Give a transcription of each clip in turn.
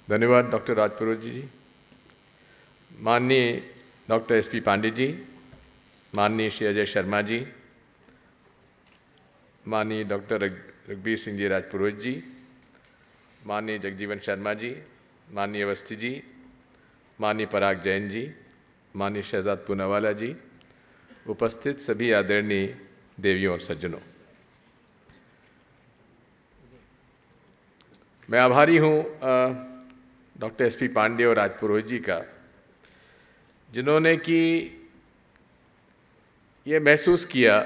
धन्यवाद डॉक्टर राजपुरोहित जी। माननीय doctor SP Pandey ji, माननीय श्री अजय शर्मा जी, माननीय डॉक्टर रघुबीर सिंह जी राजपुरोहित जी, माननीय जगजीवन शर्मा जी, माननीय अवस्थी जी, माननीय पराग जैन जी, माननीय शहजाद पूनावाला जी, उपस्थित सभी आदरणीय देवियों और सज्जनों, मैं आभारी हूँ डॉक्टर एसपी पांडे और राजपुरोहित जी का, जिन्होंने कि ये महसूस किया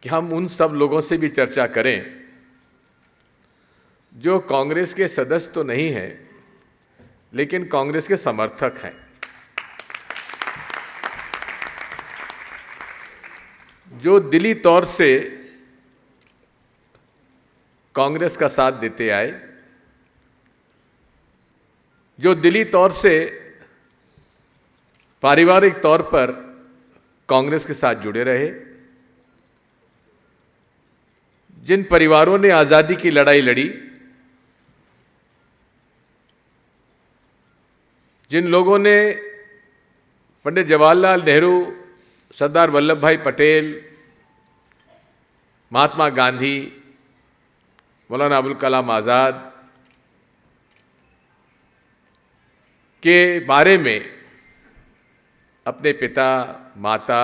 कि हम उन सब लोगों से भी चर्चा करें जो कांग्रेस के सदस्य तो नहीं हैं, लेकिन कांग्रेस के समर्थक हैं, जो दिली तौर से कांग्रेस का साथ देते आए, जो दिली तौर से पारिवारिक तौर पर कांग्रेस के साथ जुड़े रहे, जिन परिवारों ने आजादी की लड़ाई लड़ी, जिन लोगों ने पंडित जवाहरलाल नेहरू, सरदार वल्लभ भाई पटेल, महात्मा गांधी, मौलाना अबुल कलाम आज़ाद के बारे में अपने पिता, माता,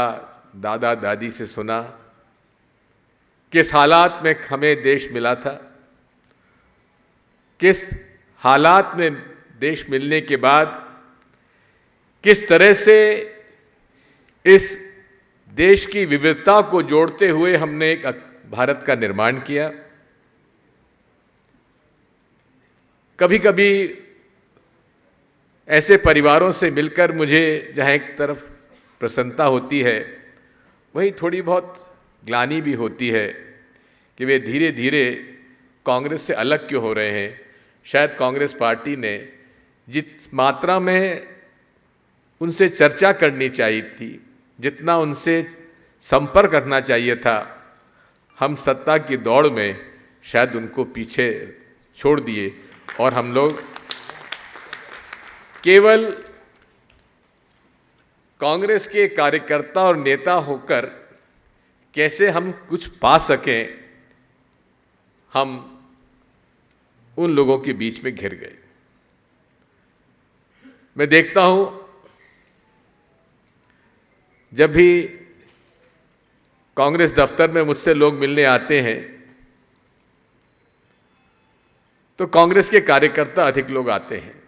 दादा, दादी से सुना, किस हालात में हमें देश मिला था, किस हालात में देश मिलने के बाद किस तरह से इस देश की विविधता को जोड़ते हुए हमने एक भारत का निर्माण किया। कभी कभी ऐसे परिवारों से मिलकर मुझे जहाँ एक तरफ प्रसन्नता होती है, वहीं थोड़ी बहुत ग्लानि भी होती है कि वे धीरे धीरे कांग्रेस से अलग क्यों हो रहे हैं। शायद कांग्रेस पार्टी ने जिस मात्रा में उनसे चर्चा करनी चाहिए थी, जितना उनसे संपर्क रखना चाहिए था, हम सत्ता की दौड़ में शायद उनको पीछे छोड़ दिए और हम लोग केवल कांग्रेस के कार्यकर्ता और नेता होकर कैसे हम कुछ पा सकें, हम उन लोगों के बीच में घिर गए। मैं देखता हूं जब भी कांग्रेस दफ्तर में मुझसे लोग मिलने आते हैं तो कांग्रेस के कार्यकर्ता अधिक लोग आते हैं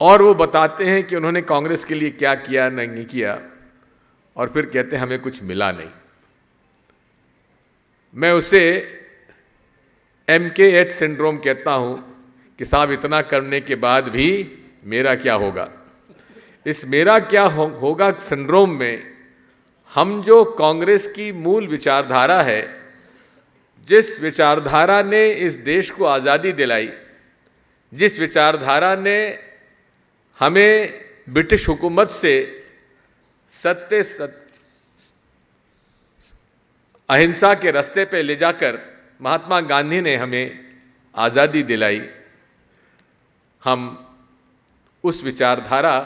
और वो बताते हैं कि उन्होंने कांग्रेस के लिए क्या किया, नहीं किया, और फिर कहते हैं हमें कुछ मिला नहीं। मैं उसे MKH सिंड्रोम कहता हूं कि साहब इतना करने के बाद भी मेरा क्या होगा। इस मेरा क्या होगा सिंड्रोम में हम जो कांग्रेस की मूल विचारधारा है, जिस विचारधारा ने इस देश को आज़ादी दिलाई, जिस विचारधारा ने हमें ब्रिटिश हुकूमत से अहिंसा के रास्ते पे ले जाकर महात्मा गांधी ने हमें आज़ादी दिलाई, हम उस विचारधारा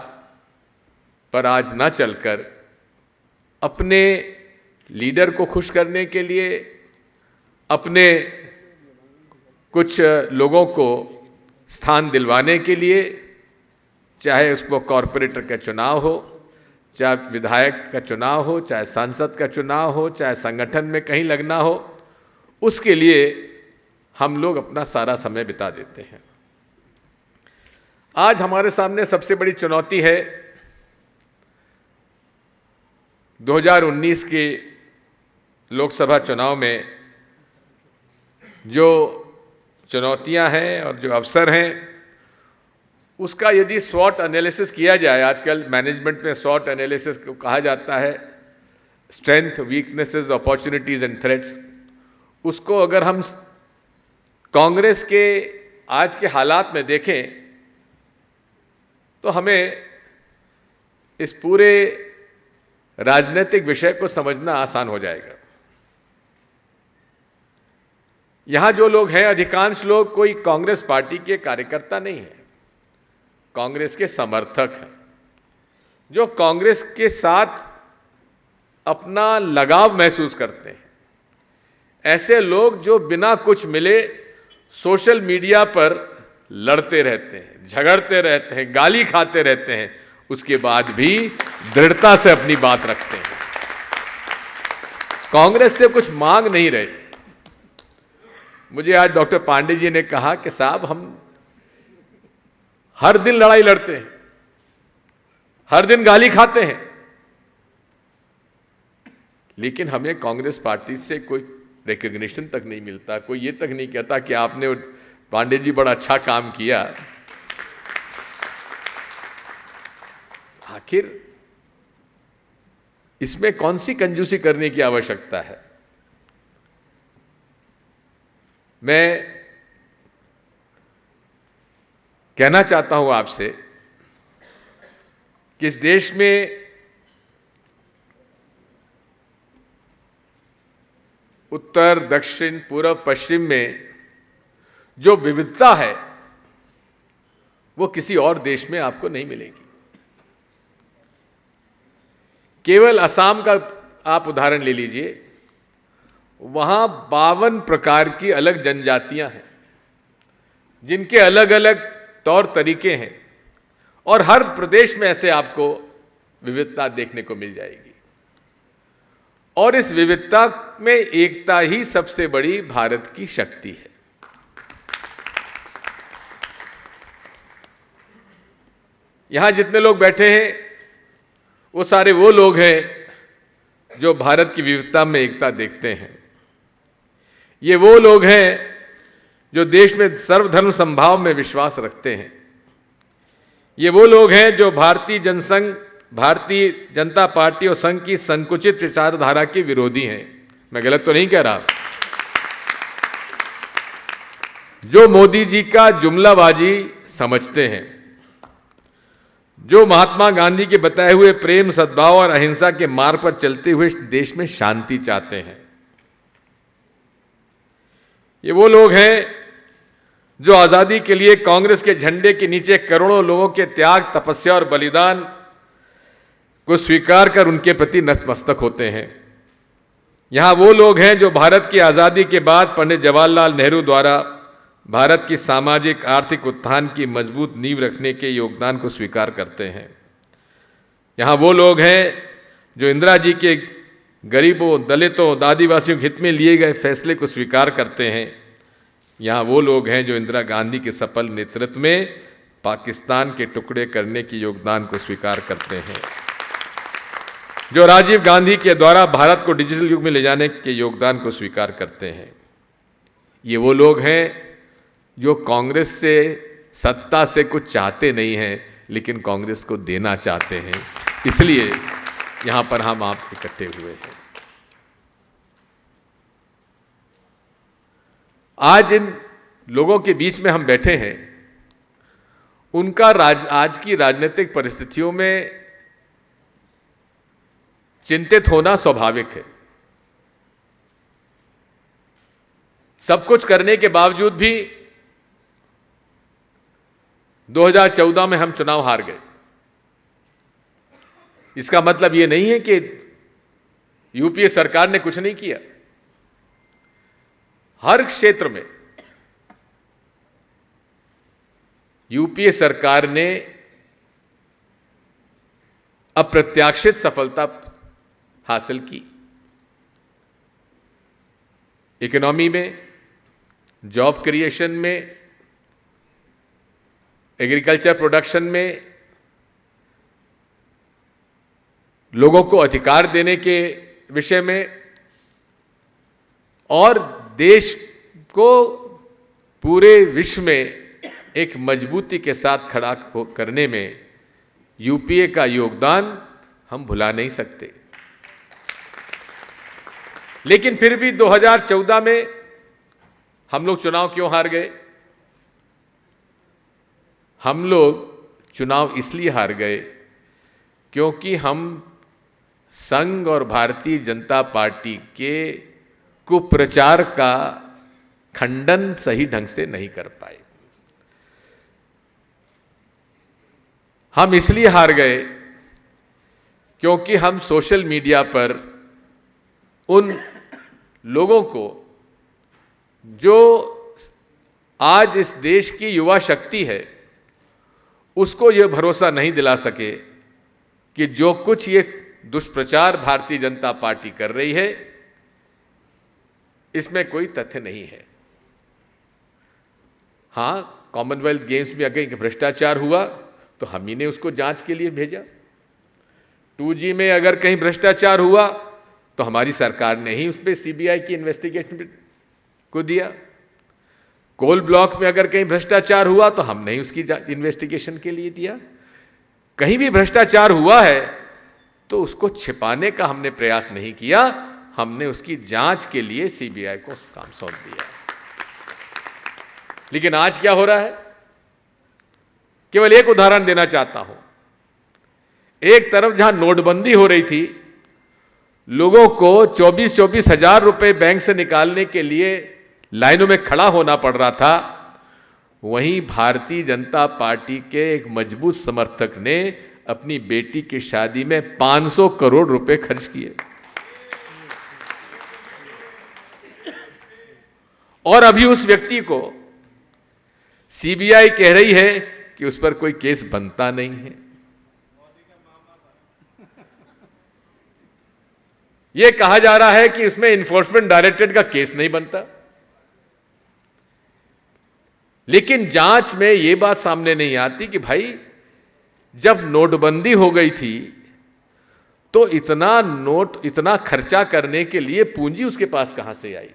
पर आज ना चलकर अपने लीडर को खुश करने के लिए, अपने कुछ लोगों को स्थान दिलवाने के लिए, चाहे उसको कॉरपोरेटर का चुनाव हो, चाहे विधायक का चुनाव हो, चाहे सांसद का चुनाव हो, चाहे संगठन में कहीं लगना हो, उसके लिए हम लोग अपना सारा समय बिता देते हैं। आज हमारे सामने सबसे बड़ी चुनौती है 2019 के लोकसभा चुनाव में जो चुनौतियां हैं और जो अवसर हैं, उसका यदि स्वॉट एनालिसिस किया जाए, आजकल मैनेजमेंट में स्वॉट एनालिसिस को कहा जाता है, strength, weaknesses, opportunities and threats, उसको अगर हम कांग्रेस के आज के हालात में देखें तो हमें इस पूरे राजनीतिक विषय को समझना आसान हो जाएगा। यहां जो लोग हैं, अधिकांश लोग कोई कांग्रेस पार्टी के कार्यकर्ता नहीं है, कांग्रेस के समर्थक हैं, जो कांग्रेस के साथ अपना लगाव महसूस करते हैं। ऐसे लोग जो बिना कुछ मिले सोशल मीडिया पर लड़ते रहते हैं, झगड़ते रहते हैं, गाली खाते रहते हैं, उसके बाद भी दृढ़ता से अपनी बात रखते हैं, कांग्रेस से कुछ मांग नहीं रहे। मुझे आज डॉक्टर पांडे जी ने कहा कि साहब हम हर दिन लड़ाई लड़ते हैं, हर दिन गाली खाते हैं, लेकिन हमें कांग्रेस पार्टी से कोई रिकॉग्निशन तक नहीं मिलता, कोई ये तक नहीं कहता कि आपने, पांडे जी, बड़ा अच्छा काम किया। आखिर इसमें कौन सी कंजूसी करने की आवश्यकता है? मैं कहना चाहता हूं आपसे कि इस देश में उत्तर, दक्षिण, पूर्व, पश्चिम में जो विविधता है वो किसी और देश में आपको नहीं मिलेगी। केवल असम का आप उदाहरण ले लीजिए, वहां 52 प्रकार की अलग जनजातियां हैं, जिनके अलग अलग तौर तरीके हैं, और हर प्रदेश में ऐसे आपको विविधता देखने को मिल जाएगी। और इस विविधता में एकता ही सबसे बड़ी भारत की शक्ति है। यहां जितने लोग बैठे हैं वो सारे वो लोग हैं जो भारत की विविधता में एकता देखते हैं। ये वो लोग हैं जो देश में सर्वधर्म समभाव में विश्वास रखते हैं। ये वो लोग हैं जो भारतीय जनता पार्टी और संघ की संकुचित विचारधारा के विरोधी हैं। मैं गलत तो नहीं कह रहा। जो मोदी जी का जुमलाबाजी समझते हैं, जो महात्मा गांधी के बताए हुए प्रेम, सद्भाव और अहिंसा के मार्ग पर चलते हुए देश में शांति चाहते हैं। ये वो लोग हैं जो आजादी के लिए कांग्रेस के झंडे के नीचे करोड़ों लोगों के त्याग, तपस्या और बलिदान को स्वीकार कर उनके प्रति नतमस्तक होते हैं। यहां वो लोग हैं जो भारत की आजादी के बाद पंडित जवाहरलाल नेहरू द्वारा भारत की सामाजिक आर्थिक उत्थान की मजबूत नींव रखने के योगदान को स्वीकार करते हैं। यहां वो लोग हैं जो इंदिरा जी के गरीबों, दलितों, आदिवासियों के हित में लिए गए फैसले को स्वीकार करते हैं। यहां वो लोग हैं जो इंदिरा गांधी के सफल नेतृत्व में पाकिस्तान के टुकड़े करने के योगदान को स्वीकार करते हैं, जो राजीव गांधी के द्वारा भारत को डिजिटल युग में ले जाने के योगदान को स्वीकार करते हैं। ये वो लोग हैं जो कांग्रेस से, सत्ता से कुछ चाहते नहीं हैं, लेकिन कांग्रेस को देना चाहते हैं। इसलिए यहां पर हम आप इकट्ठे हुए हैं। आज इन लोगों के बीच में हम बैठे हैं, उनका आज की राजनीतिक परिस्थितियों में चिंतित होना स्वाभाविक है। सब कुछ करने के बावजूद भी 2014 में हम चुनाव हार गए। इसका मतलब यह नहीं है कि यूपीए सरकार ने कुछ नहीं किया। हर क्षेत्र में यूपीए सरकार ने अप्रत्याशित सफलता हासिल की। इकोनॉमी में, जॉब क्रिएशन में, एग्रीकल्चर प्रोडक्शन में, लोगों को अधिकार देने के विषय में, और देश को पूरे विश्व में एक मजबूती के साथ खड़ा करने में यूपीए का योगदान हम भुला नहीं सकते। लेकिन फिर भी 2014 में हम लोग चुनाव क्यों हार गए? हम लोग चुनाव इसलिए हार गए क्योंकि हम संघ और भारतीय जनता पार्टी के कुप्रचार का खंडन सही ढंग से नहीं कर पाए। हम इसलिए हार गए क्योंकि हम सोशल मीडिया पर उन लोगों को जो आज इस देश की युवा शक्ति है उसको यह भरोसा नहीं दिला सके कि जो कुछ ये दुष्प्रचार भारतीय जनता पार्टी कर रही है इसमें कोई तथ्य नहीं है। हां, कॉमनवेल्थ गेम्स में अगर भ्रष्टाचार हुआ तो हम ही ने उसको जांच के लिए भेजा। 2G में अगर कहीं भ्रष्टाचार हुआ तो हमारी सरकार ने ही उस पर सीबीआई की इन्वेस्टिगेशन को दिया। कोल ब्लॉक में अगर कहीं भ्रष्टाचार हुआ तो हमने ही उसकी इन्वेस्टिगेशन के लिए दिया। कहीं भी भ्रष्टाचार हुआ है तो उसको छिपाने का हमने प्रयास नहीं किया, हमने उसकी जांच के लिए सीबीआई को काम सौंप दिया। लेकिन आज क्या हो रहा है, केवल एक उदाहरण देना चाहता हूं। एक तरफ जहां नोटबंदी हो रही थी, लोगों को 24-24 हजार रुपए बैंक से निकालने के लिए लाइनों में खड़ा होना पड़ रहा था, वहीं भारतीय जनता पार्टी के एक मजबूत समर्थक ने अपनी बेटी की शादी में 500 करोड़ रुपए खर्च किए। और अभी उस व्यक्ति को सीबीआई कह रही है कि उस पर कोई केस बनता नहीं है। यह कहा जा रहा है कि उसमें इन्फोर्समेंट डायरेक्टरेट का केस नहीं बनता। लेकिन जांच में यह बात सामने नहीं आती कि भाई जब नोटबंदी हो गई थी तो इतना खर्चा करने के लिए पूंजी उसके पास कहां से आई।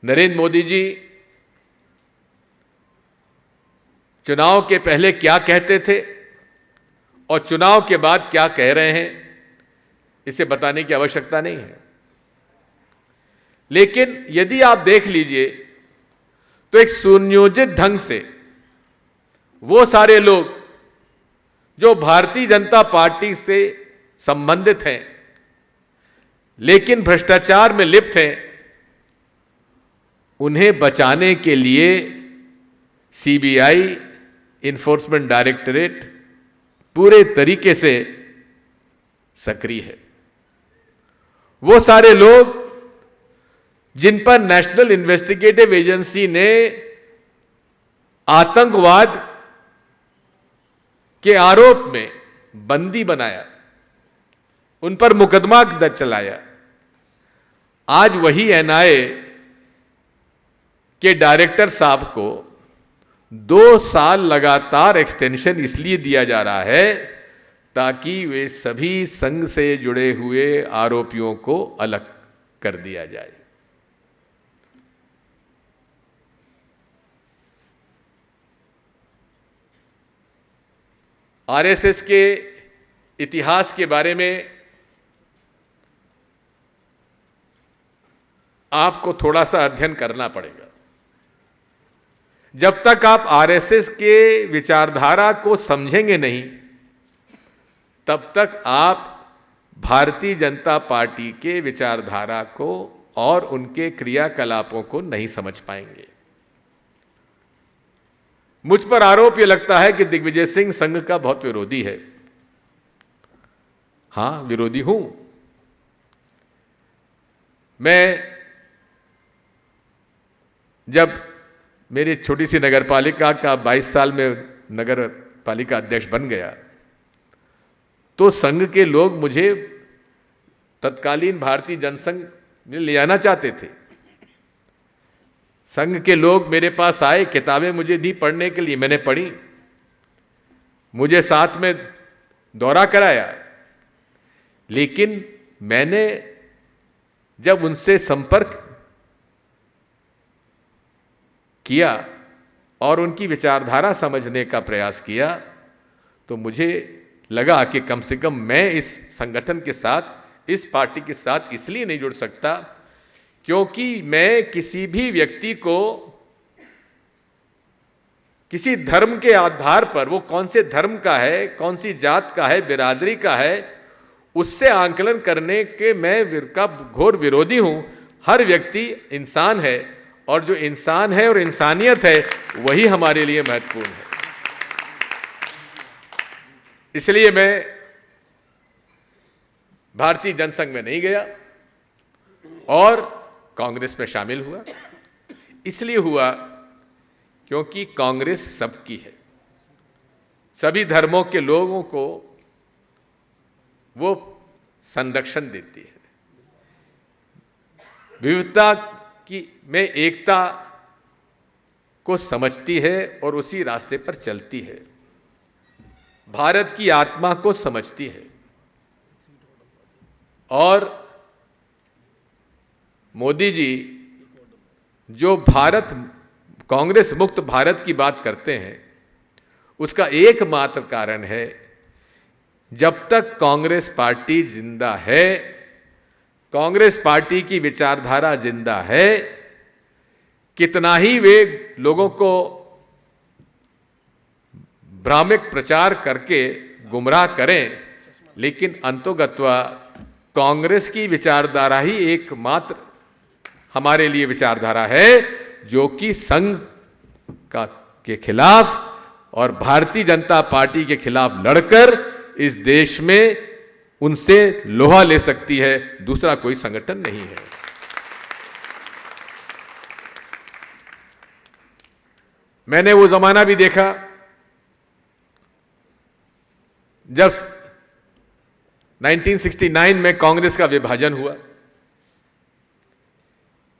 नरेंद्र मोदी जी चुनाव के पहले क्या कहते थे और चुनाव के बाद क्या कह रहे हैं, इसे बताने की आवश्यकता नहीं है। लेकिन यदि आप देख लीजिए तो एक सुनियोजित ढंग से वो सारे लोग जो भारतीय जनता पार्टी से संबंधित हैं लेकिन भ्रष्टाचार में लिप्त हैं, उन्हें बचाने के लिए सीबीआई, इन्फोर्समेंट डायरेक्टरेट पूरे तरीके से सक्रिय है। वो सारे लोग जिन पर नेशनल इन्वेस्टिगेटिव एजेंसी ने आतंकवाद के आरोप में बंदी बनाया, उन पर मुकदमा चलाया, आज वही एनआईए के डायरेक्टर साहब को 2 साल लगातार एक्सटेंशन इसलिए दिया जा रहा है ताकि वे सभी संघ से जुड़े हुए आरोपियों को अलग कर दिया जाए। आरएसएस के इतिहास के बारे में आपको थोड़ा सा अध्ययन करना पड़ेगा। जब तक आप आरएसएस के विचारधारा को समझेंगे नहीं, तब तक आप भारतीय जनता पार्टी के विचारधारा को और उनके क्रियाकलापों को नहीं समझ पाएंगे। मुझ पर आरोप यह लगता है कि दिग्विजय सिंह संघ का बहुत विरोधी है। हां, विरोधी हूं। मैं जब मेरी छोटी सी नगर पालिका का 22 साल में नगर पालिका अध्यक्ष बन गया तो संघ के लोग मुझे तत्कालीन भारतीय जनसंघ में ले जाना चाहते थे। संघ के लोग मेरे पास आए, किताबें मुझे दी पढ़ने के लिए, मैंने पढ़ी, मुझे साथ में दौरा कराया। लेकिन मैंने जब उनसे संपर्क किया और उनकी विचारधारा समझने का प्रयास किया तो मुझे लगा कि कम से कम मैं इस संगठन के साथ, इस पार्टी के साथ इसलिए नहीं जुड़ सकता क्योंकि मैं किसी भी व्यक्ति को किसी धर्म के आधार पर, वो कौन से धर्म का है, कौन सी जात का है, बिरादरी का है, उससे आंकलन करने के मैं का घोर विरोधी हूं। हर व्यक्ति इंसान है और जो इंसान है और इंसानियत है वही हमारे लिए महत्वपूर्ण है। इसलिए मैं भारतीय जनसंघ में नहीं गया और कांग्रेस में शामिल हुआ। इसलिए हुआ क्योंकि कांग्रेस सबकी है, सभी धर्मों के लोगों को वो संरक्षण देती है, विविधता की में एकता को समझती है और उसी रास्ते पर चलती है, भारत की आत्मा को समझती है। और मोदी जी जो भारत कांग्रेस मुक्त भारत की बात करते हैं, उसका एकमात्र कारण है, जब तक कांग्रेस पार्टी जिंदा है, कांग्रेस पार्टी की विचारधारा जिंदा है, कितना ही वे लोगों को भ्रामक प्रचार करके गुमराह करें, लेकिन अंतोगत्वा कांग्रेस की विचारधारा ही एकमात्र हमारे लिए विचारधारा है जो कि संघ के खिलाफ और भारतीय जनता पार्टी के खिलाफ लड़कर इस देश में उनसे लोहा ले सकती है। दूसरा कोई संगठन नहीं है। मैंने वो जमाना भी देखा जब 1969 में कांग्रेस का विभाजन हुआ।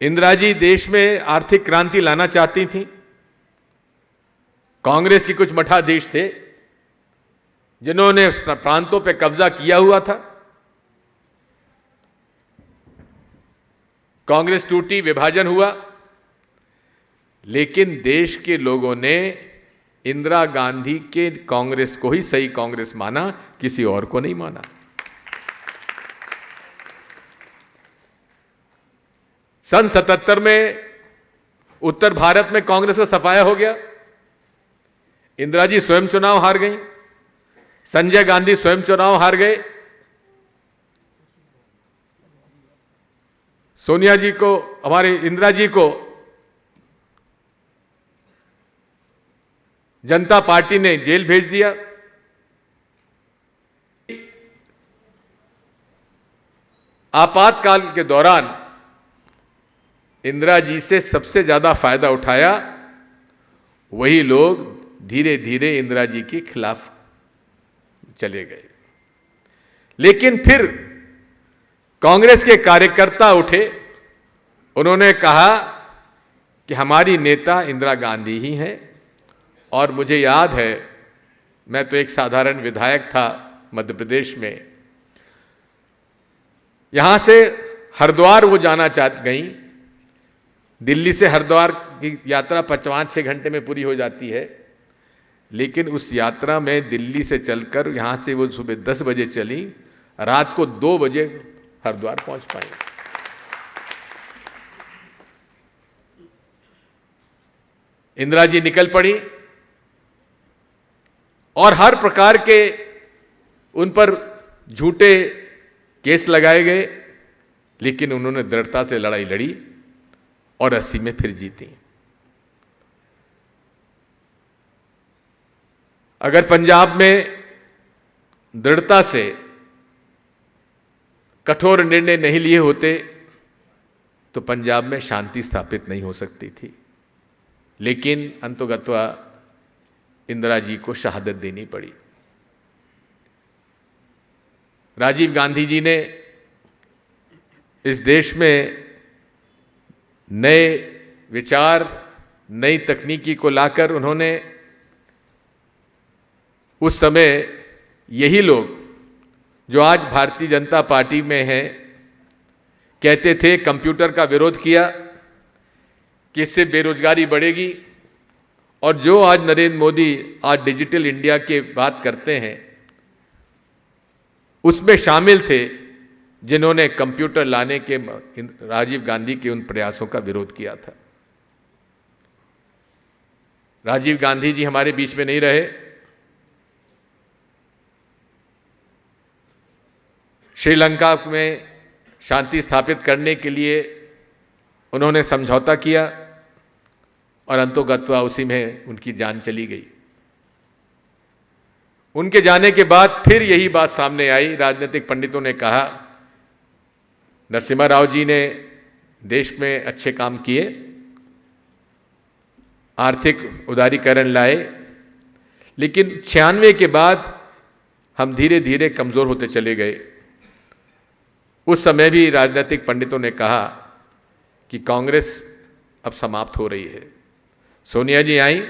इंदिरा जी देश में आर्थिक क्रांति लाना चाहती थी। कांग्रेस के कुछ मठाधीश थे जिन्होंने प्रांतों पर कब्जा किया हुआ था। कांग्रेस टूटी, विभाजन हुआ, लेकिन देश के लोगों ने इंदिरा गांधी के कांग्रेस को ही सही कांग्रेस माना, किसी और को नहीं माना। सन 77 में उत्तर भारत में कांग्रेस का सफाया हो गया। इंदिरा जी स्वयं चुनाव हार गई, संजय गांधी स्वयं चुनाव हार गए, सोनिया जी को, हमारे इंदिरा जी को जनता पार्टी ने जेल भेज दिया। आपातकाल के दौरान इंदिरा जी से सबसे ज्यादा फायदा उठाया वही लोग धीरे धीरे इंदिरा जी के खिलाफ चले गए। लेकिन फिर कांग्रेस के कार्यकर्ता उठे, उन्होंने कहा कि हमारी नेता इंदिरा गांधी ही हैं। और मुझे याद है, मैं तो एक साधारण विधायक था मध्य प्रदेश में, यहां से हरिद्वार वो जाना चाहती गई। दिल्ली से हरिद्वार की यात्रा 5-6 घंटे में पूरी हो जाती है, लेकिन उस यात्रा में दिल्ली से चलकर यहां से वो सुबह 10 बजे चली, रात को 2 बजे हरिद्वार पहुंच पाई। इंदिरा जी निकल पड़ी और हर प्रकार के उन पर झूठे केस लगाए गए, लेकिन उन्होंने दृढ़ता से लड़ाई लड़ी और 80 में फिर जीती। अगर पंजाब में दृढ़ता से कठोर निर्णय नहीं लिए होते तो पंजाब में शांति स्थापित नहीं हो सकती थी। लेकिन अंतोगत्वा इंदिरा जी को शहादत देनी पड़ी। राजीव गांधी जी ने इस देश में नए विचार, नई तकनीकी को लाकर उन्होंने उस समय यही लोग जो आज भारतीय जनता पार्टी में हैं कहते थे, कंप्यूटर का विरोध किया कि इससे बेरोजगारी बढ़ेगी, और जो आज नरेंद्र मोदी आज डिजिटल इंडिया की बात करते हैं उसमें शामिल थे जिन्होंने कंप्यूटर लाने के राजीव गांधी के उन प्रयासों का विरोध किया था। राजीव गांधी जी हमारे बीच में नहीं रहे, श्रीलंका में शांति स्थापित करने के लिए उन्होंने समझौता किया और अंतोगत्वा उसी में उनकी जान चली गई। उनके जाने के बाद फिर यही बात सामने आई। राजनीतिक पंडितों ने कहा नरसिम्हा राव जी ने देश में अच्छे काम किए, आर्थिक उदारीकरण लाए, लेकिन 96 के बाद हम धीरे धीरे कमज़ोर होते चले गए। उस समय भी राजनीतिक पंडितों ने कहा कि कांग्रेस अब समाप्त हो रही है। सोनिया जी आई,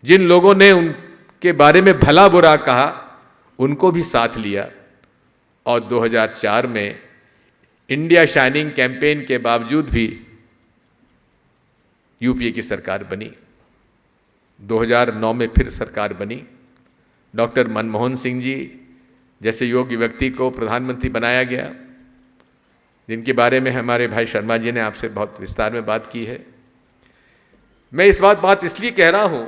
जिन लोगों ने उनके बारे में भला बुरा कहा उनको भी साथ लिया और 2004 में इंडिया शाइनिंग कैंपेन के बावजूद भी यूपीए की सरकार बनी। 2009 में फिर सरकार बनी। डॉक्टर मनमोहन सिंह जी जैसे योग्य व्यक्ति को प्रधानमंत्री बनाया गया, जिनके बारे में हमारे भाई शर्मा जी ने आपसे बहुत विस्तार में बात की है। मैं इस बात इसलिए कह रहा हूं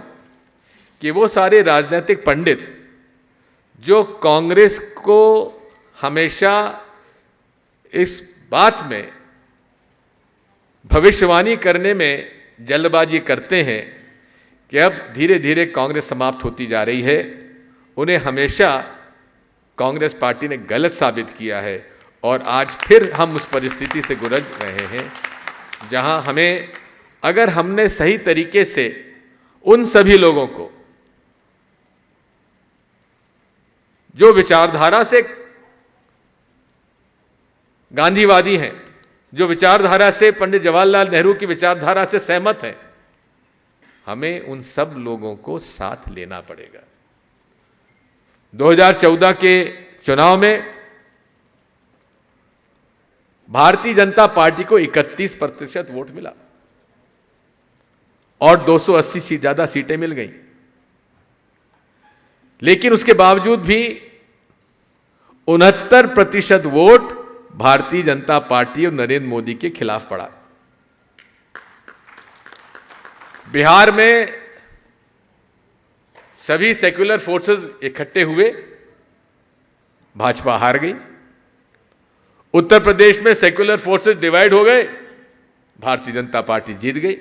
कि वो सारे राजनीतिक पंडित जो कांग्रेस को हमेशा इस बात में भविष्यवाणी करने में जल्दबाजी करते हैं कि अब धीरे धीरे कांग्रेस समाप्त होती जा रही है, उन्हें हमेशा कांग्रेस पार्टी ने गलत साबित किया है और आज फिर हम उस परिस्थिति से गुजर रहे हैं जहां हमें, अगर हमने सही तरीके से उन सभी लोगों को जो विचारधारा से गांधीवादी हैं, जो विचारधारा से पंडित जवाहरलाल नेहरू की विचारधारा से सहमत हैं, हमें उन सब लोगों को साथ लेना पड़ेगा। 2014 के चुनाव में भारतीय जनता पार्टी को 31% वोट मिला और 280 से ज्यादा सीटें मिल गई, लेकिन उसके बावजूद भी 69% वोट भारतीय जनता पार्टी और नरेंद्र मोदी के खिलाफ पड़ा। बिहार में सभी सेक्युलर फोर्सेस इकट्ठे हुए, भाजपा हार गई। उत्तर प्रदेश में सेक्युलर फोर्सेस डिवाइड हो गए, भारतीय जनता पार्टी जीत गई।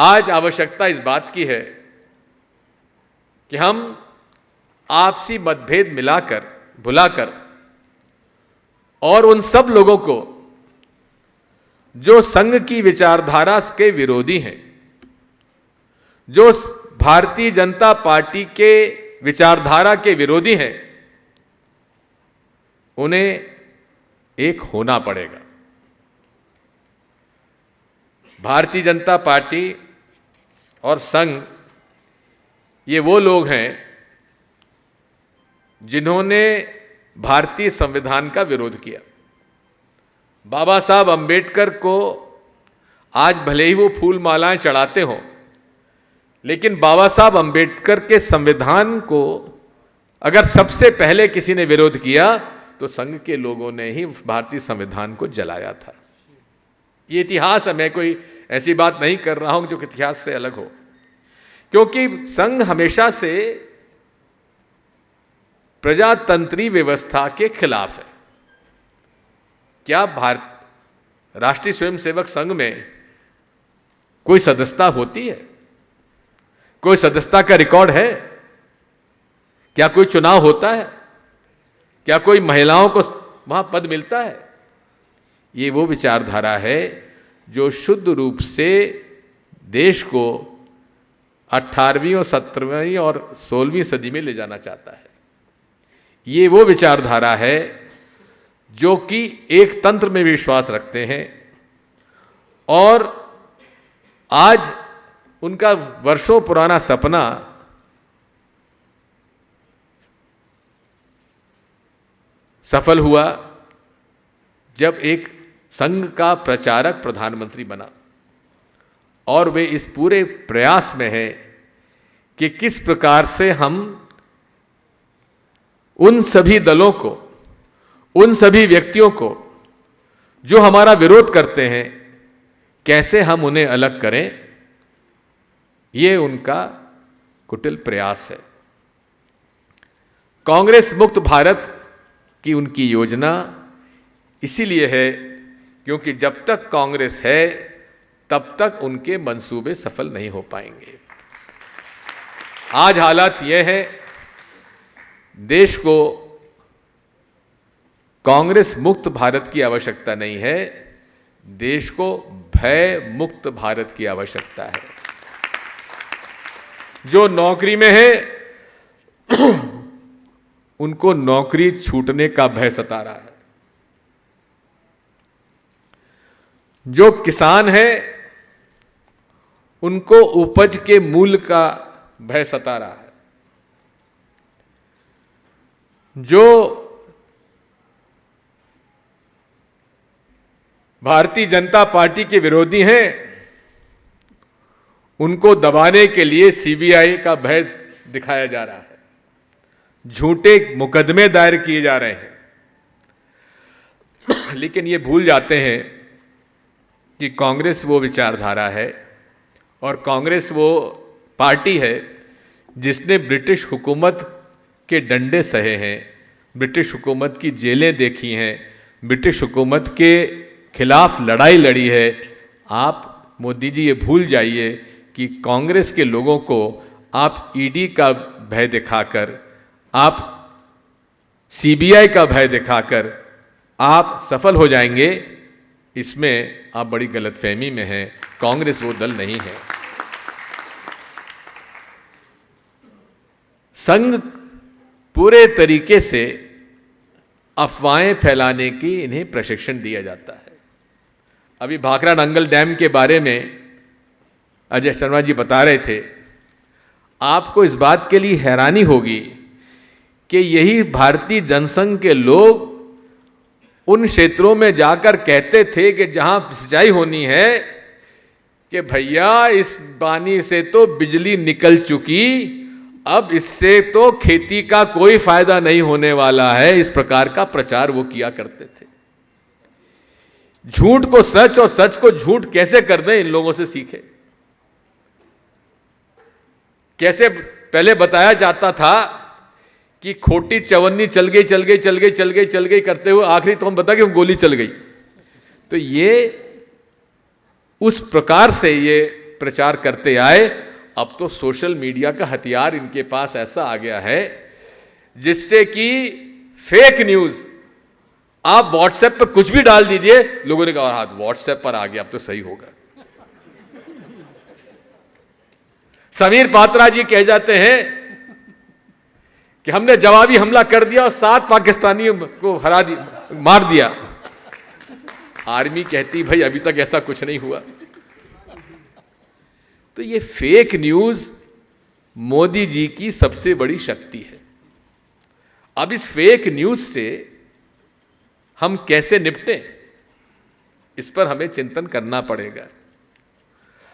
आज आवश्यकता इस बात की है कि हम आपसी मतभेद मिलाकर, भुलाकर और उन सब लोगों को जो संघ की विचारधारा के विरोधी हैं, जो भारतीय जनता पार्टी के विचारधारा के विरोधी हैं, उन्हें एक होना पड़ेगा। भारतीय जनता पार्टी और संघ ये वो लोग हैं जिन्होंने भारतीय संविधान का विरोध किया। बाबा साहब अंबेडकर को आज भले ही वो फूल मालाएं चढ़ाते हों, लेकिन बाबा साहब अंबेडकर के संविधान को अगर सबसे पहले किसी ने विरोध किया तो संघ के लोगों ने ही भारतीय संविधान को जलाया था। ये इतिहास है, मैं कोई ऐसी बात नहीं कर रहा हूं जो इतिहास से अलग हो, क्योंकि संघ हमेशा से प्रजातंत्री व्यवस्था के खिलाफ है। क्या भारत राष्ट्रीय स्वयंसेवक संघ में कोई सदस्यता होती है? कोई सदस्यता का रिकॉर्ड है? क्या कोई चुनाव होता है? क्या कोई महिलाओं को वहां पद मिलता है? ये वो विचारधारा है जो शुद्ध रूप से देश को 18वीं और 17वीं और 16वीं सदी में ले जाना चाहता है। ये वो विचारधारा है जो कि एक तंत्र में विश्वास रखते हैं और आज उनका वर्षों पुराना सपना सफल हुआ जब एक संघ का प्रचारक प्रधानमंत्री बना। और वे इस पूरे प्रयास में है कि किस प्रकार से हम उन सभी दलों को, उन सभी व्यक्तियों को जो हमारा विरोध करते हैं, कैसे हम उन्हें अलग करें। ये उनका कुटिल प्रयास है। कांग्रेस मुक्त भारत की उनकी योजना इसीलिए है क्योंकि जब तक कांग्रेस है तब तक उनके मंसूबे सफल नहीं हो पाएंगे। आज हालात यह है, देश को कांग्रेस मुक्त भारत की आवश्यकता नहीं है, देश को भय मुक्त भारत की आवश्यकता है। जो नौकरी में है उनको नौकरी छूटने का भय सता रहा है। जो किसान है उनको उपज के मूल्य का भय सता रहा है। जो भारतीय जनता पार्टी के विरोधी हैं उनको दबाने के लिए सीबीआई का भय दिखाया जा रहा है, झूठे मुकदमे दायर किए जा रहे हैं। लेकिन ये भूल जाते हैं कि कांग्रेस वो विचारधारा है और कांग्रेस वो पार्टी है जिसने ब्रिटिश हुकूमत के डंडे सहे हैं, ब्रिटिश हुकूमत की जेलें देखी हैं, ब्रिटिश हुकूमत के खिलाफ लड़ाई लड़ी है। आप मोदी जी ये भूल जाइए कि कांग्रेस के लोगों को आप ईडी का भय दिखाकर, आप सीबीआई का भय दिखाकर आप सफल हो जाएंगे, इसमें आप बड़ी गलतफहमी में हैं। कांग्रेस वो दल नहीं है। संघ पूरे तरीके से अफवाहें फैलाने की इन्हें प्रशिक्षण दिया जाता है। अभी भाखड़ा नंगल डैम के बारे में अजय शर्मा जी बता रहे थे। आपको इस बात के लिए हैरानी होगी कि यही भारतीय जनसंघ के लोग उन क्षेत्रों में जाकर कहते थे कि जहां सिंचाई होनी है कि भैया इस पानी से तो बिजली निकल चुकी, अब इससे तो खेती का कोई फायदा नहीं होने वाला है। इस प्रकार का प्रचार वो किया करते थे। झूठ को सच और सच को झूठ कैसे कर दें, इन लोगों से सीखे। कैसे पहले बताया जाता था कि खोटी चवन्नी चल गई चल गई चल गई चल गई चल गई करते हुए आखिरी तो हम बता कि गोली चल गई। तो ये उस प्रकार से ये प्रचार करते आए। अब तो सोशल मीडिया का हथियार इनके पास ऐसा आ गया है जिससे कि फेक न्यूज आप व्हाट्सएप पर कुछ भी डाल दीजिए, लोगों ने कहा हाँ व्हाट्सएप पर आ गया अब तो सही होगा। समीर पात्रा जी कह जाते हैं कि हमने जवाबी हमला कर दिया और 7 पाकिस्तानियों को हरा दिया, मार दिया। आर्मी कहती भाई अभी तक ऐसा कुछ नहीं हुआ। तो ये फेक न्यूज मोदी जी की सबसे बड़ी शक्ति है। अब इस फेक न्यूज से हम कैसे निपटें, इस पर हमें चिंतन करना पड़ेगा।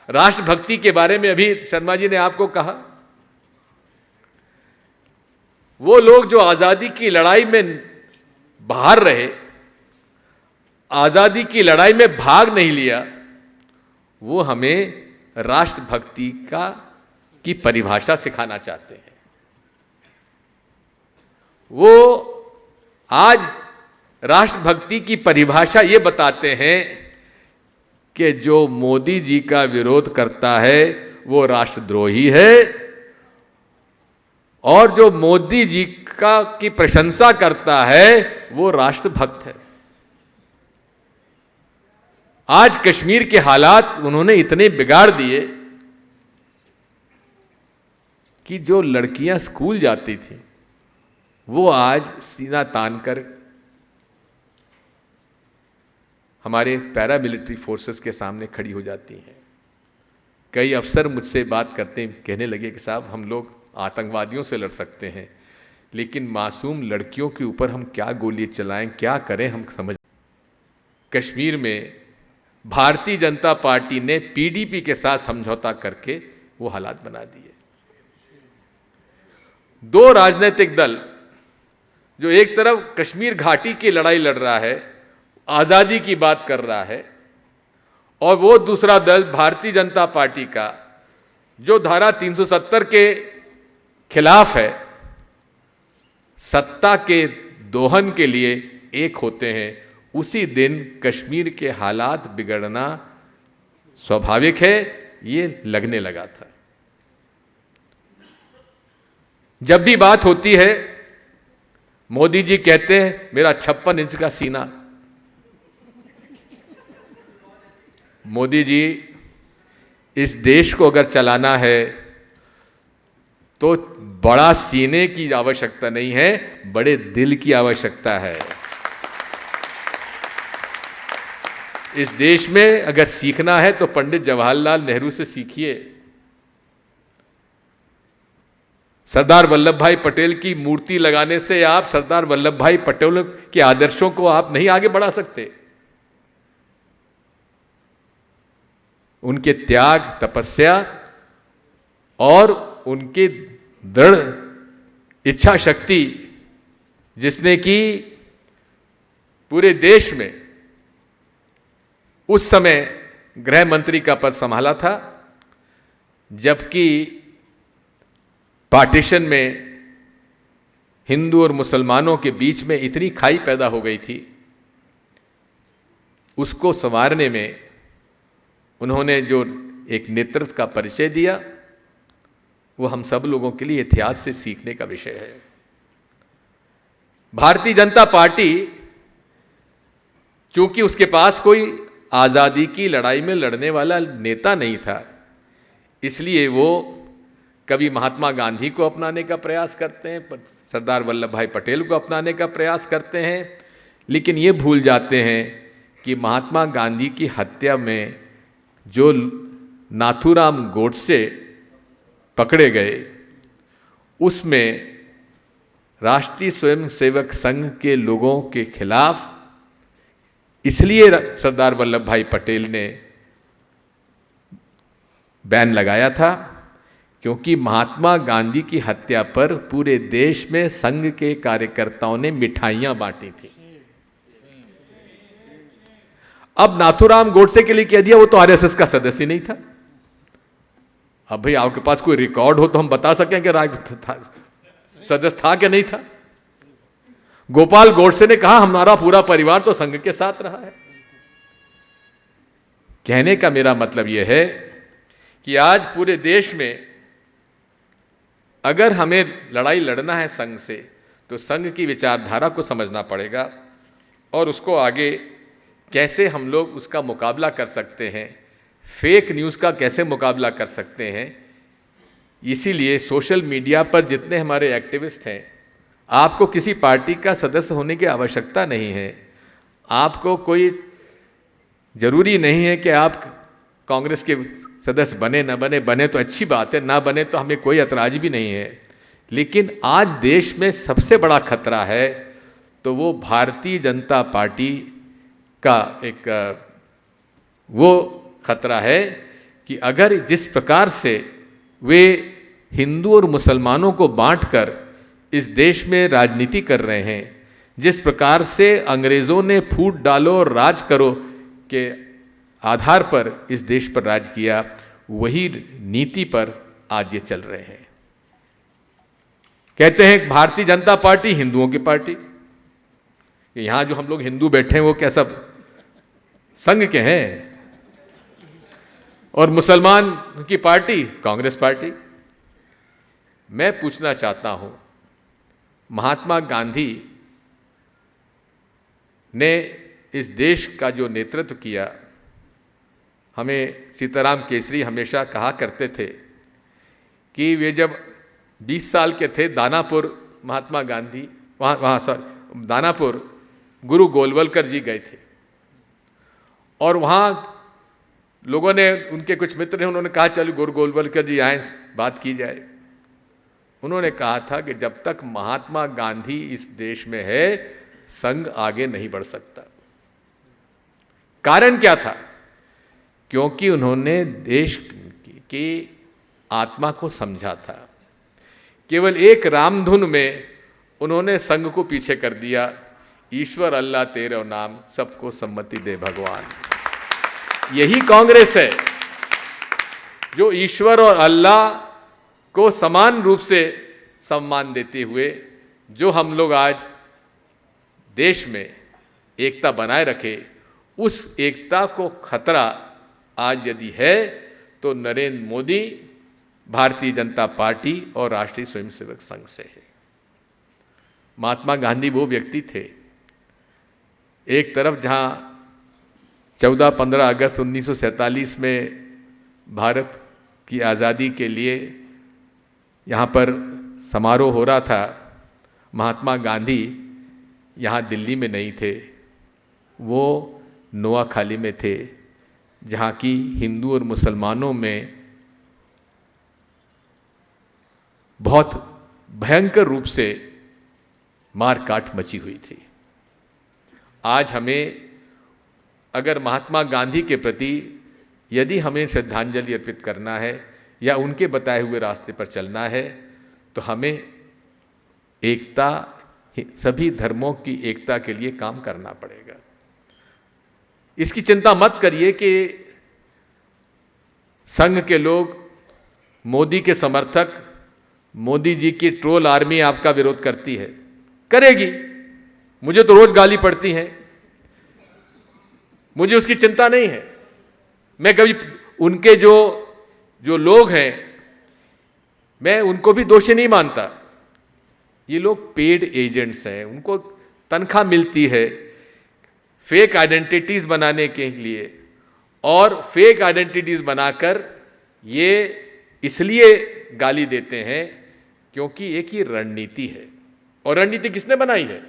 राष्ट्रभक्ति के बारे में अभी शर्मा जी ने आपको कहा, वो लोग जो आजादी की लड़ाई में बाहर रहे, आजादी की लड़ाई में भाग नहीं लिया, वो हमें राष्ट्रभक्ति की परिभाषा सिखाना चाहते हैं। वो आज राष्ट्रभक्ति की परिभाषा ये बताते हैं कि जो मोदी जी का विरोध करता है वो राष्ट्रद्रोही है और जो मोदी जी की प्रशंसा करता है वो राष्ट्रभक्त है। आज कश्मीर के हालात उन्होंने इतने बिगाड़ दिए कि जो लड़कियां स्कूल जाती थी वो आज सीना तानकर हमारे पैरामिलिट्री फोर्सेस के सामने खड़ी हो जाती हैं। कई अफसर मुझसे बात करते कहने लगे कि साहब हम लोग आतंकवादियों से लड़ सकते हैं लेकिन मासूम लड़कियों के ऊपर हम क्या गोली चलाएं, क्या करें, हम समझ। कश्मीर में भारतीय जनता पार्टी ने पीडीपी के साथ समझौता करके वो हालात बना दिए। 2 राजनीतिक दल जो एक तरफ कश्मीर घाटी की लड़ाई लड़ रहा है, आज़ादी की बात कर रहा है, और वो दूसरा दल भारतीय जनता पार्टी का जो धारा 370 के खिलाफ है, सत्ता के दोहन के लिए एक होते हैं, उसी दिन कश्मीर के हालात बिगड़ना स्वाभाविक है, ये लगने लगा था। जब भी बात होती है, मोदी जी कहते हैं मेरा 56 इंच का सीना। मोदी जी, इस देश को अगर चलाना है तो बड़ा सीने की आवश्यकता नहीं है, बड़े दिल की आवश्यकता है। इस देश में अगर सीखना है तो पंडित जवाहरलाल नेहरू से सीखिए। सरदार वल्लभ भाई पटेल की मूर्ति लगाने से आप सरदार वल्लभ भाई पटेल के आदर्शों को आप नहीं आगे बढ़ा सकते। उनके त्याग, तपस्या और उनकी दृढ़ इच्छा शक्ति, जिसने कि पूरे देश में उस समय गृह मंत्री का पद संभाला था, जबकि पार्टीशन में हिंदू और मुसलमानों के बीच में इतनी खाई पैदा हो गई थी। उसको संवारने में उन्होंने जो एक नेतृत्व का परिचय दिया, वो हम सब लोगों के लिए इतिहास से सीखने का विषय है। भारतीय जनता पार्टी, चूंकि उसके पास कोई आज़ादी की लड़ाई में लड़ने वाला नेता नहीं था, इसलिए वो कभी महात्मा गांधी को अपनाने का प्रयास करते हैं, सरदार वल्लभ भाई पटेल को अपनाने का प्रयास करते हैं, लेकिन ये भूल जाते हैं कि महात्मा गांधी की हत्या में जो नाथूराम गोडसे पकड़े गए, उसमें राष्ट्रीय स्वयंसेवक संघ के लोगों के खिलाफ इसलिए सरदार वल्लभ भाई पटेल ने बैन लगाया था, क्योंकि महात्मा गांधी की हत्या पर पूरे देश में संघ के कार्यकर्ताओं ने मिठाइयां बांटी थी। अब नाथूराम गोडसे के लिए कह दिया वो तो आरएसएस का सदस्य नहीं था। अब भाई आपके पास कोई रिकॉर्ड हो तो हम बता सकें कि सदस्य था कि नहीं था। गोपाल गोडसे ने कहा हमारा पूरा परिवार तो संघ के साथ रहा है। कहने का मेरा मतलब यह है कि आज पूरे देश में अगर हमें लड़ाई लड़ना है संघ से, तो संघ की विचारधारा को समझना पड़ेगा और उसको आगे कैसे हम लोग उसका मुकाबला कर सकते हैं, फेक न्यूज़ का कैसे मुकाबला कर सकते हैं। इसीलिए सोशल मीडिया पर जितने हमारे एक्टिविस्ट हैं, आपको किसी पार्टी का सदस्य होने की आवश्यकता नहीं है। आपको कोई ज़रूरी नहीं है कि आप कांग्रेस के सदस्य बने न बने, बने तो अच्छी बात है, ना बने तो हमें कोई ऐतराज भी नहीं है। लेकिन आज देश में सबसे बड़ा खतरा है तो वो भारतीय जनता पार्टी का एक वो खतरा है कि अगर जिस प्रकार से वे हिंदू और मुसलमानों को बांटकर इस देश में राजनीति कर रहे हैं, जिस प्रकार से अंग्रेज़ों ने फूट डालो और राज करो के आधार पर इस देश पर राज किया, वही नीति पर आज ये चल रहे हैं। कहते हैं भारतीय जनता पार्टी हिंदुओं की पार्टी। यहां जो हम लोग हिंदू बैठे हैं वो क्या सब संघ के हैं? और मुसलमान की पार्टी कांग्रेस पार्टी। मैं पूछना चाहता हूं, महात्मा गांधी ने इस देश का जो नेतृत्व किया, हमें सीताराम केसरी हमेशा कहा करते थे कि वे जब 20 साल के थे, दानापुर महात्मा गांधी दानापुर गुरु गोलवलकर जी गए थे और वहाँ लोगों ने, उनके कुछ मित्र ने, उन्होंने कहा चलो गुरु गोलवलकर जी आए, बात की जाए। उन्होंने कहा था कि जब तक महात्मा गांधी इस देश में है, संघ आगे नहीं बढ़ सकता। कारण क्या था? क्योंकि उन्होंने देश की आत्मा को समझा था। केवल एक रामधुन में उन्होंने संघ को पीछे कर दिया। ईश्वर अल्लाह तेरे नाम, सबको सम्मति दे भगवान। यही कांग्रेस है जो ईश्वर और अल्लाह को समान रूप से सम्मान देते हुए जो हम लोग आज देश में एकता बनाए रखे, उस एकता को खतरा आज यदि है तो नरेंद्र मोदी, भारतीय जनता पार्टी और राष्ट्रीय स्वयंसेवक संघ से है। महात्मा गांधी वो व्यक्ति थे, एक तरफ जहां 14-15 अगस्त 1947 में भारत की आज़ादी के लिए यहाँ पर समारोह हो रहा था, महात्मा गांधी यहाँ दिल्ली में नहीं थे, वो नोआखाली में थे, जहाँ की हिंदू और मुसलमानों में बहुत भयंकर रूप से मारकाट मची हुई थी। आज हमें अगर महात्मा गांधी के प्रति यदि हमें श्रद्धांजलि अर्पित करना है या उनके बताए हुए रास्ते पर चलना है, तो हमें एकता, सभी धर्मों की एकता के लिए काम करना पड़ेगा। इसकी चिंता मत करिए कि संघ के लोग, मोदी के समर्थक, मोदी जी की ट्रोल आर्मी आपका विरोध करती है, करेगी। मुझे तो रोज गाली पड़ती है, मुझे उसकी चिंता नहीं है। मैं कभी उनके जो लोग हैं, मैं उनको भी दोषी नहीं मानता। ये लोग पेड एजेंट्स हैं, उनको तनख्वाह मिलती है फेक आइडेंटिटीज बनाने के लिए, और फेक आइडेंटिटीज बनाकर ये इसलिए गाली देते हैं क्योंकि एक ही रणनीति है। और रणनीति किसने बनाई है?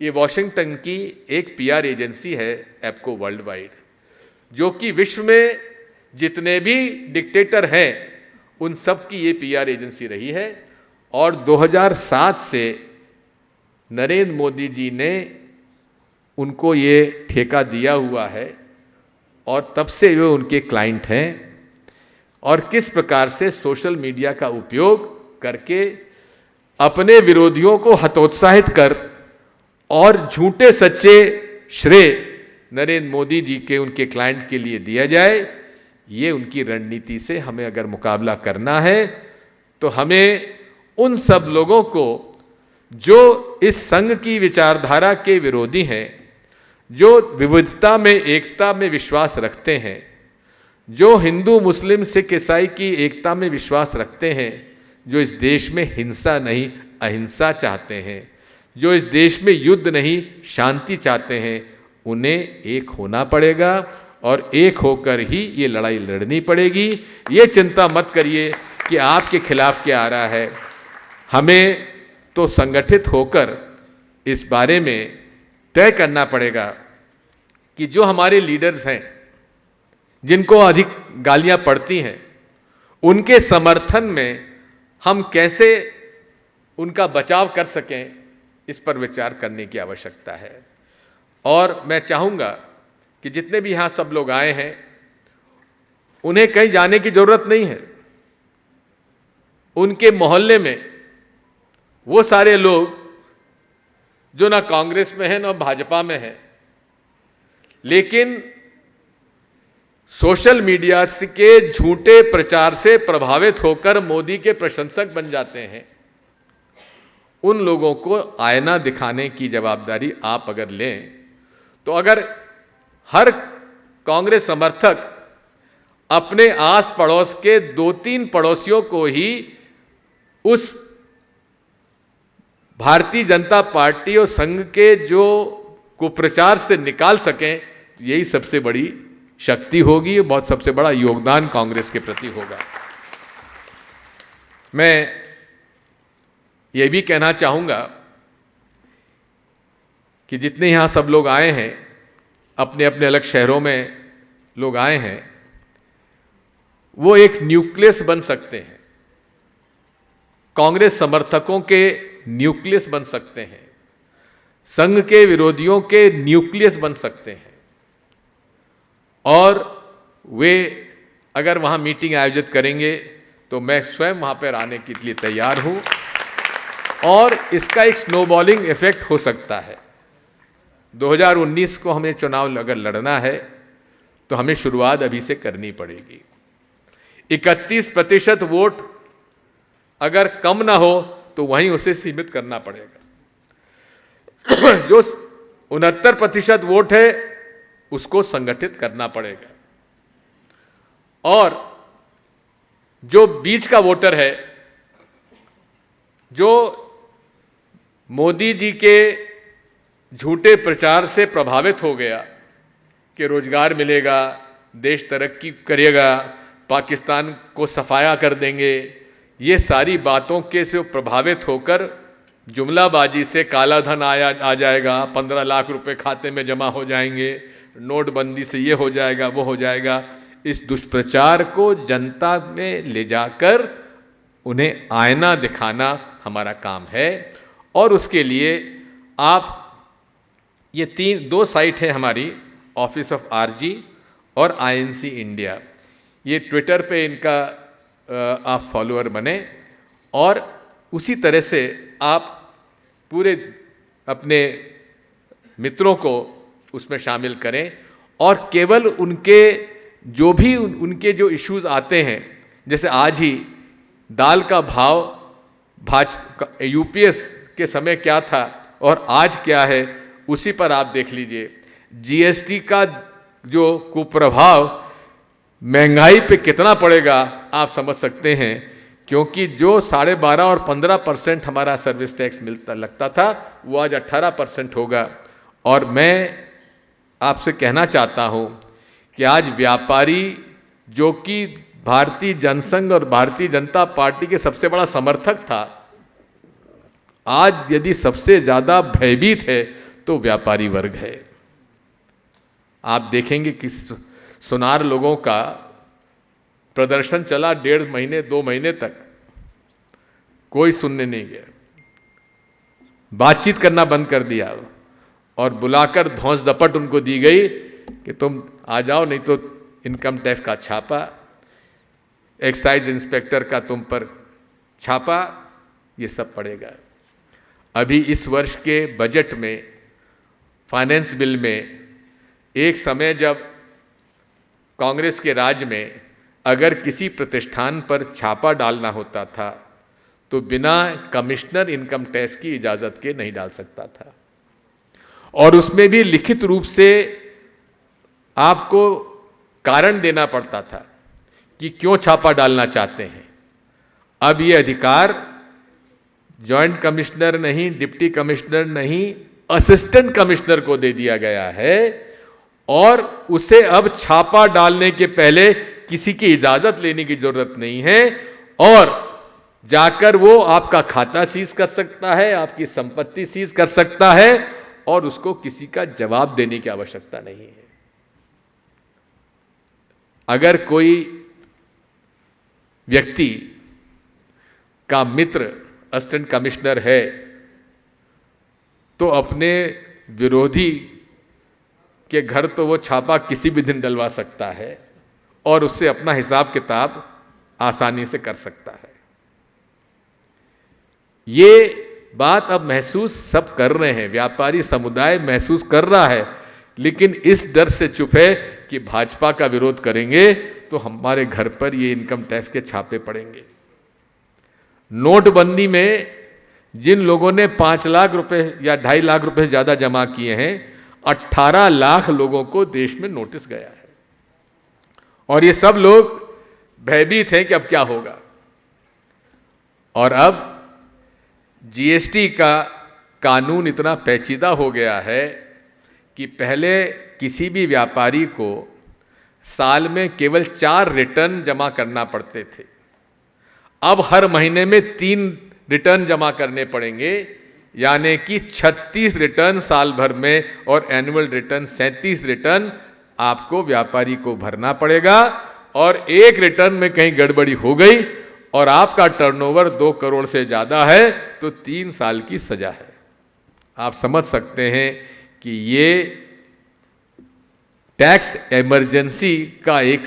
ये वॉशिंगटन की एक पीआर एजेंसी है, एप्को वर्ल्ड वाइड, जो कि विश्व में जितने भी डिक्टेटर हैं उन सब की ये पीआर एजेंसी रही है। और 2007 से नरेंद्र मोदी जी ने उनको ये ठेका दिया हुआ है और तब से वे उनके क्लाइंट हैं। और किस प्रकार से सोशल मीडिया का उपयोग करके अपने विरोधियों को हतोत्साहित कर और झूठे सच्चे श्रेय नरेंद्र मोदी जी के उनके क्लाइंट के लिए दिया जाए, ये उनकी रणनीति से हमें अगर मुकाबला करना है तो हमें उन सब लोगों को जो इस संघ की विचारधारा के विरोधी हैं, जो विविधता में एकता में विश्वास रखते हैं, जो हिंदू मुस्लिम सिख ईसाई की एकता में विश्वास रखते हैं, जो इस देश में हिंसा नहीं अहिंसा चाहते हैं, जो इस देश में युद्ध नहीं शांति चाहते हैं, उन्हें एक होना पड़ेगा और एक होकर ही ये लड़ाई लड़नी पड़ेगी। ये चिंता मत करिए कि आपके खिलाफ क्या आ रहा है। हमें तो संगठित होकर इस बारे में तय करना पड़ेगा कि जो हमारे लीडर्स हैं, जिनको अधिक गालियां पड़ती हैं, उनके समर्थन में हम कैसे उनका बचाव कर सकें, इस पर विचार करने की आवश्यकता है। और मैं चाहूँगा कि जितने भी यहाँ सब लोग आए हैं, उन्हें कहीं जाने की जरूरत नहीं है। उनके मोहल्ले में वो सारे लोग जो ना कांग्रेस में हैं ना भाजपा में हैं, लेकिन सोशल मीडिया के झूठे प्रचार से प्रभावित होकर मोदी के प्रशंसक बन जाते हैं, उन लोगों को आईना दिखाने की जवाबदारी आप अगर लें, तो अगर हर कांग्रेस समर्थक अपने आस पड़ोस के 2-3 पड़ोसियों को ही उस भारतीय जनता पार्टी और संघ के जो कुप्रचार से निकाल सकें, तो यही सबसे बड़ी शक्ति होगी, बहुत सबसे बड़ा योगदान कांग्रेस के प्रति होगा। मैं ये भी कहना चाहूँगा कि जितने यहाँ सब लोग आए हैं, अपने अपने अलग शहरों में लोग आए हैं, वो एक न्यूक्लियस बन सकते हैं, कांग्रेस समर्थकों के न्यूक्लियस बन सकते हैं, संघ के विरोधियों के न्यूक्लियस बन सकते हैं। और वे अगर वहाँ मीटिंग आयोजित करेंगे तो मैं स्वयं वहाँ पर आने के लिए तैयार हूँ। और इसका एक स्नोबॉलिंग इफेक्ट हो सकता है। 2019 को हमें चुनाव अगर लड़ना है तो हमें शुरुआत अभी से करनी पड़ेगी। 31% वोट अगर कम ना हो तो वहीं उसे सीमित करना पड़ेगा। जो 69% वोट है उसको संगठित करना पड़ेगा, और जो बीच का वोटर है, जो मोदी जी के झूठे प्रचार से प्रभावित हो गया कि रोजगार मिलेगा, देश तरक्की करेगा, पाकिस्तान को सफाया कर देंगे, ये सारी बातों के से प्रभावित होकर जुमलाबाजी से काला धन आ जाएगा, 15 लाख रुपए खाते में जमा हो जाएंगे, नोटबंदी से ये हो जाएगा, वो हो जाएगा, इस दुष्प्रचार को जनता में ले जाकर उन्हें आईना दिखाना हमारा काम है। और उसके लिए आप ये 2 साइट है हमारी, ऑफिस ऑफ आरजी और आईएनसी इंडिया, ये ट्विटर पे इनका आप फॉलोअर बने, और उसी तरह से आप पूरे अपने मित्रों को उसमें शामिल करें, और केवल उनके उनके जो इश्यूज आते हैं, जैसे आज ही दाल का भाव भाजपा यूपीएस के समय क्या था और आज क्या है, उसी पर आप देख लीजिए। जीएसटी का जो कुप्रभाव महंगाई पे कितना पड़ेगा आप समझ सकते हैं, क्योंकि जो 12.5 और 15% हमारा सर्विस टैक्स लगता था, वो आज 18% होगा। और मैं आपसे कहना चाहता हूं कि आज व्यापारी, जो कि भारतीय जनसंघ और भारतीय जनता पार्टी के सबसे बड़ा समर्थक था, आज यदि सबसे ज्यादा भयभीत है तो व्यापारी वर्ग है। आप देखेंगे कि सुनार लोगों का प्रदर्शन चला 1.5 महीने 2 महीने तक, कोई सुनने नहीं गया, बातचीत करना बंद कर दिया, और बुलाकर धौंस दपट उनको दी गई कि तुम आ जाओ, नहीं तो इनकम टैक्स का छापा, एक्साइज इंस्पेक्टर का तुम पर छापा, ये सब पड़ेगा। अभी इस वर्ष के बजट में, फाइनेंस बिल में, एक समय जब कांग्रेस के राज में अगर किसी प्रतिष्ठान पर छापा डालना होता था तो बिना कमिश्नर इनकम टैक्स की इजाजत के नहीं डाल सकता था, और उसमें भी लिखित रूप से आपको कारण देना पड़ता था कि क्यों छापा डालना चाहते हैं। अब ये अधिकार जॉइंट कमिश्नर नहीं, डिप्टी कमिश्नर नहीं, असिस्टेंट कमिश्नर को दे दिया गया है, और उसे अब छापा डालने के पहले किसी की इजाजत लेने की जरूरत नहीं है, और जाकर वो आपका खाता सीज कर सकता है, आपकी संपत्ति सीज कर सकता है, और उसको किसी का जवाब देने की आवश्यकता नहीं है। अगर कोई व्यक्ति का मित्र असिस्टेंट कमिश्नर है तो अपने विरोधी के घर तो वो छापा किसी भी दिन डलवा सकता है, और उससे अपना हिसाब किताब आसानी से कर सकता है। ये बात अब महसूस सब कर रहे हैं, व्यापारी समुदाय महसूस कर रहा है, लेकिन इस डर से चुप है कि भाजपा का विरोध करेंगे तो हमारे घर पर ये इनकम टैक्स के छापे पड़ेंगे। नोटबंदी में जिन लोगों ने 5 लाख रुपए या 2.5 लाख रुपए ज्यादा जमा किए हैं, 18 लाख लोगों को देश में नोटिस गया है, और ये सब लोग भयभीत हैं कि अब क्या होगा। और अब जीएसटी का कानून इतना पेचीदा हो गया है कि पहले किसी भी व्यापारी को साल में केवल 4 रिटर्न जमा करना पड़ते थे, अब हर महीने में 3 रिटर्न जमा करने पड़ेंगे, यानी कि 36 रिटर्न साल भर में, और एनुअल रिटर्न 37 रिटर्न आपको व्यापारी को भरना पड़ेगा। और एक रिटर्न में कहीं गड़बड़ी हो गई और आपका टर्नओवर 2 करोड़ से ज्यादा है तो 3 साल की सजा है। आप समझ सकते हैं कि ये टैक्स इमरजेंसी का एक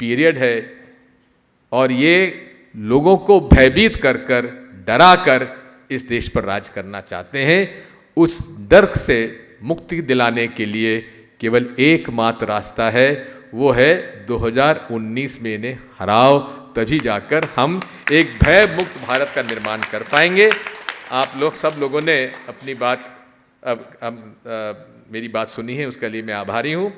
पीरियड है, और ये लोगों को भयभीत कर कर, डरा कर इस देश पर राज करना चाहते हैं। उस डर से मुक्ति दिलाने के लिए केवल एकमात्र रास्ता है, वो है 2019 में इन्हें हराओ, तभी जाकर हम एक भय मुक्त भारत का निर्माण कर पाएंगे। आप लोग सब लोगों ने अपनी बात अब मेरी बात सुनी है, उसके लिए मैं आभारी हूँ।